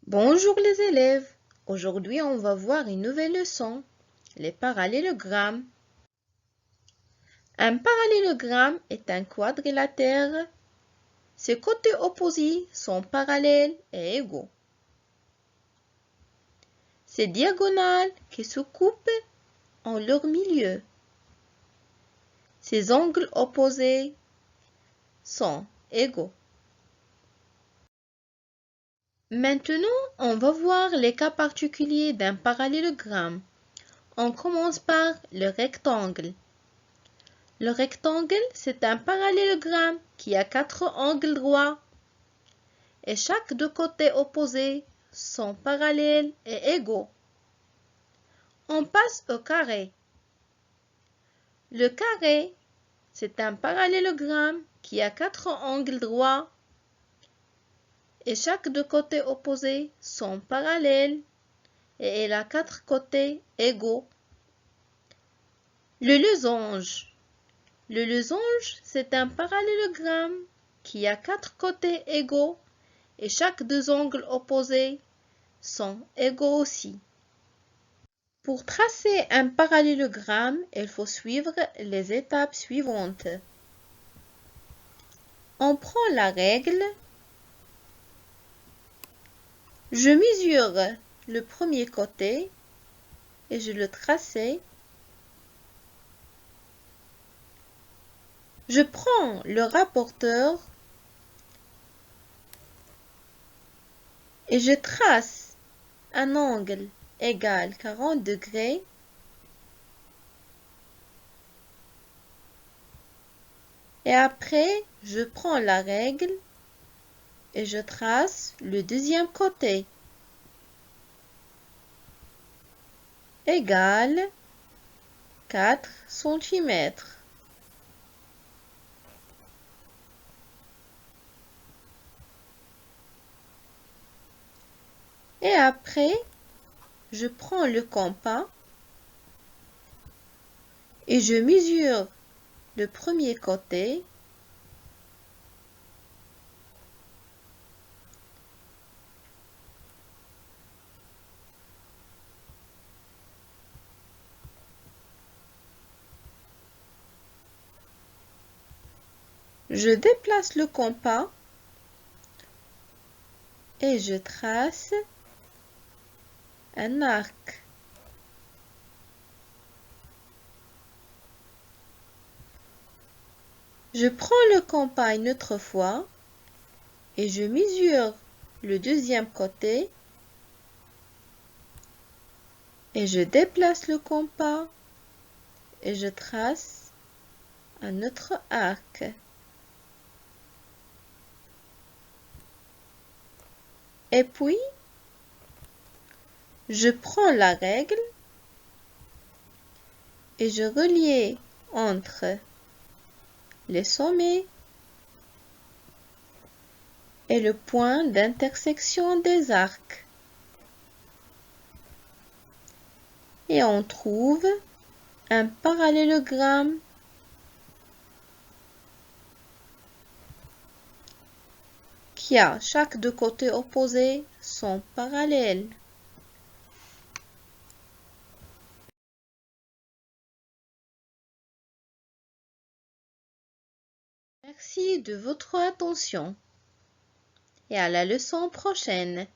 Bonjour les élèves, aujourd'hui on va voir une nouvelle leçon, les parallélogrammes. Un parallélogramme est un quadrilatère. Ses côtés opposés sont parallèles et égaux. Ces diagonales qui se coupent ont leur milieu. Ces angles opposés sont égaux. Maintenant, on va voir les cas particuliers d'un parallélogramme. On commence par le rectangle. Le rectangle, c'est un parallélogramme qui a 4 angles droits et chaque deux côtés opposés sont parallèles et égaux. On passe au carré. Le carré, c'est un parallélogramme qui a 4 angles droits et chaque deux côtés opposés sont parallèles et il a 4 côtés égaux. Le losange. Le losange, c'est un parallélogramme qui a 4 côtés égaux et chaque deux angles opposés sont égaux aussi. Pour tracer un parallélogramme, il faut suivre les étapes suivantes. On prend la règle. Je mesure le premier côté et je le trace. Je prends le rapporteur et je trace un angle égal 40 degrés. Et après, je prends la règle et je trace le deuxième côté. Égal 4 cm. Et après, je prends le compas et je mesure le premier côté. Je déplace le compas et je trace un arc. Je prends le compas une autre fois et je mesure le deuxième côté et je déplace le compas et je trace un autre arc. Et puis, je prends la règle et je relie entre les sommets et le point d'intersection des arcs. Et on trouve un parallélogramme qui a chaque deux côtés opposés sont parallèles. Merci de votre attention et à la leçon prochaine.